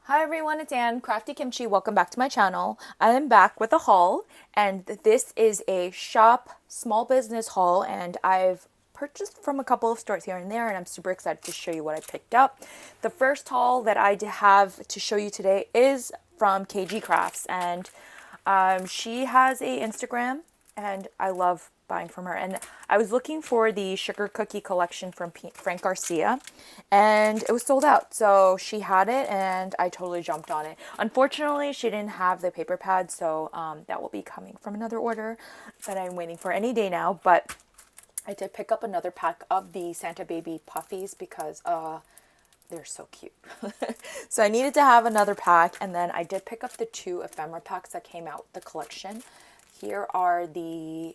Hi everyone, it's Anne, Crafty Kimchi. Welcome back to my channel. I am back with a haul, and this is a shop small business haul, and I've purchased from a couple of stores here and there, and I'm super excited to show you what I picked up. The first haul that I have to show you today is from KG Crafts, and she has a Instagram, and I love buying from her. And I was looking for the sugar cookie collection from Frank Garcia, and it was sold out. So she had it, and I totally jumped on it. Unfortunately, she didn't have the paper pad, so that will be coming from another order that I'm waiting for any day now. But I did pick up another pack of the Santa Baby puffies because they're so cute. So I needed to have another pack, and then I did pick up the two ephemera packs that came out with the collection. Here are the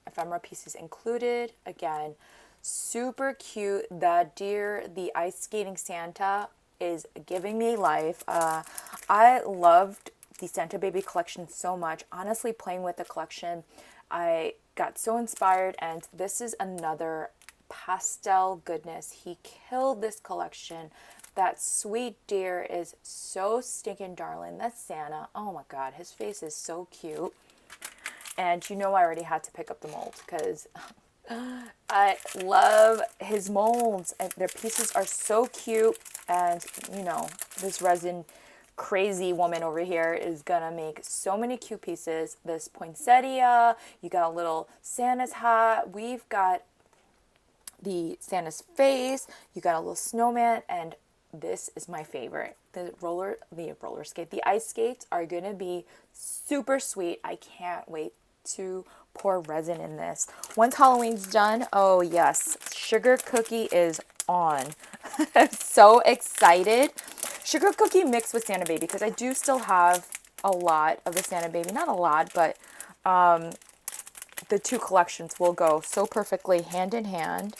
ephemera pieces included. Again, super cute. The deer, the ice skating Santa is giving me life. I loved the Santa Baby collection so much. Honestly, playing with the collection, I got so inspired, and this is another pastel goodness. He killed this collection. That sweet deer is so stinking darling. That's Santa. Oh my god, his face is so cute. And you know I already had to pick up the molds because I love his molds. And their pieces are so cute. And, you know, this resin crazy woman over here is gonna make so many cute pieces. This poinsettia, you got a little Santa's hat. We've got the Santa's face. You got a little snowman, and this is my favorite. The roller skate, the ice skates are gonna be super sweet. I can't wait to pour resin in this. Once Halloween's done, oh yes, sugar cookie is on. I'm so excited. Sugar cookie mixed with Santa Baby, because I do still have a lot of the Santa Baby. Not a lot, but the two collections will go so perfectly hand in hand.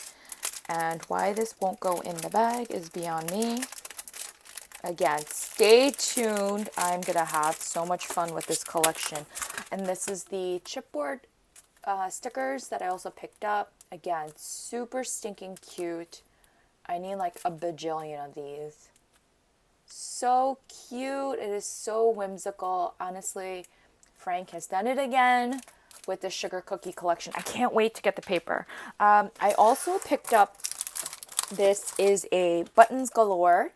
And why this won't go in the bag is beyond me. Again, stay tuned. I'm going to have so much fun with this collection. And this is the chipboard stickers that I also picked up. Again, super stinking cute. I need like a bajillion of these. So cute. It is so whimsical. Honestly, Frank has done it again with the sugar cookie collection. I can't wait to get the paper. I also picked up, this is a buttons galore,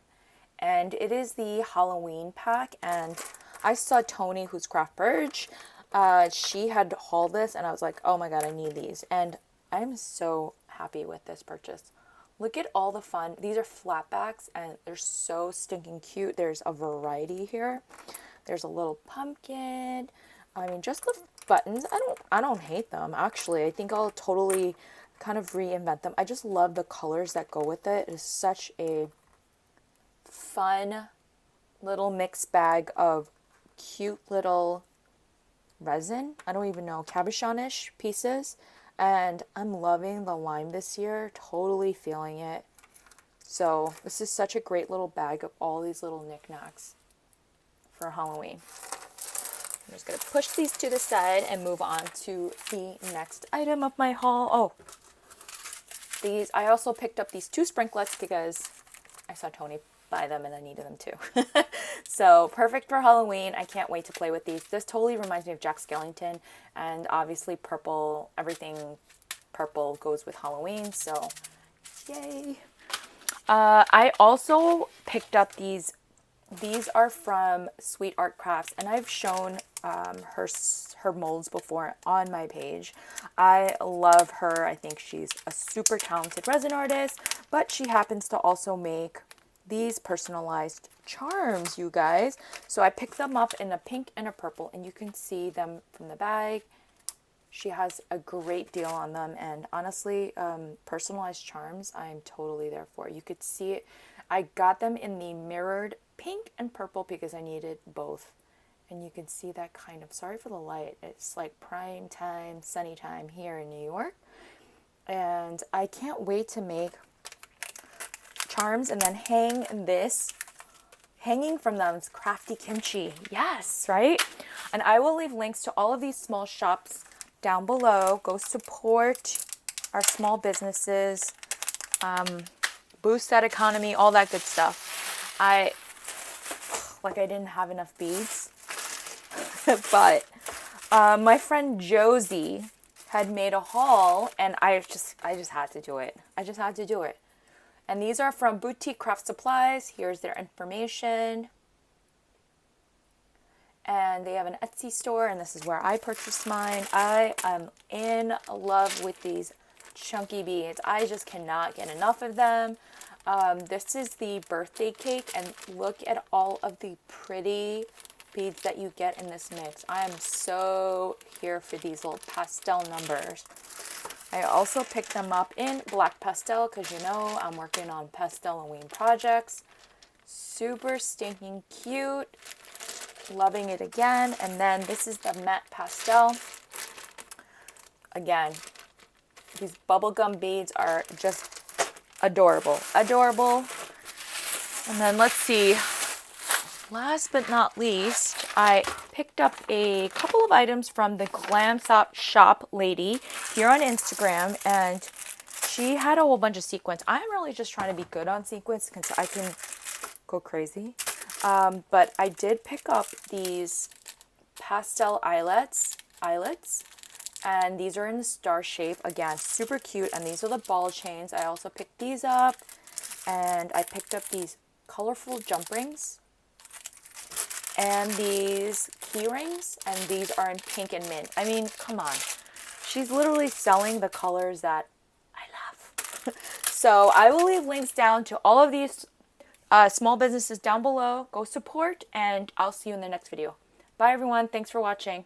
and it is the Halloween pack. And I saw Tony, who's Craft Purge, she had hauled this, and I was like, oh my god, I need these. And I'm so happy with this purchase. Look at all the fun. These are flatbacks, and they're so stinking cute. There's a variety here. There's a little pumpkin. I mean, just the buttons, I don't hate them, actually. I think I'll totally kind of reinvent them. I just love the colors that go with it. It's such a fun little mixed bag of cute little resin. I don't even know, cabochon-ish pieces. And I'm loving the lime this year, totally feeling it. So this is such a great little bag of all these little knickknacks for Halloween. I'm just going to push these to the side and move on to the next item of my haul. Oh, these, I also picked up these two sprinklets because I saw Tony buy them and I needed them too. So perfect for Halloween. I can't wait to play with these. This totally reminds me of Jack Skellington, and obviously purple, everything purple goes with Halloween, so yay. I also picked up these. These are from Sweet Art Crafts, and I've shown her molds before on my page. I love her. I think she's a super talented resin artist, but she happens to also make these personalized charms, you guys. So I picked them up in a pink and a purple, and you can see them from the bag. She has a great deal on them, and honestly, personalized charms, I'm totally there for. You could see it. I got them in the mirrored pink and purple because I needed both. And you can see that kind of, sorry for the light, it's like prime time, sunny time here in New York. And I can't wait to make charms and then hang this. Hanging from them is Crafty Kimchi. Yes, right? And I will leave links to all of these small shops down below. Go support our small businesses. Boost that economy, all that good stuff. I like I didn't have enough beads. But my friend Josie had made a haul, and I just had to do it. I just had to do it. And these are from Boutique Craft Supplies. Here's their information. And they have an Etsy store, and this is where I purchased mine. I am in love with these chunky beads. I just cannot get enough of them. This is the birthday cake, and look at all of the pretty beads that you get in this mix. I am so here for these little pastel numbers. I also picked them up in black pastel because, you know, I'm working on pastel and wing projects. Super stinking cute. Loving it again. And then this is the matte pastel. Again, these bubblegum beads are just adorable. Adorable. And then let's see. Last but not least, I picked up a couple of items from the Glam Shop lady here on Instagram, and she had a whole bunch of sequins. I'm really just trying to be good on sequins because I can go crazy. But I did pick up these pastel eyelets, and these are in the star shape. Again, super cute, and these are the ball chains. I also picked these up, and I picked up these colorful jump rings and these key rings, and these are in pink and mint. I mean, come on. She's literally selling the colors that I love. So I will leave links down to all of these small businesses down below. Go support, and I'll see you in the next video. Bye, everyone. Thanks for watching.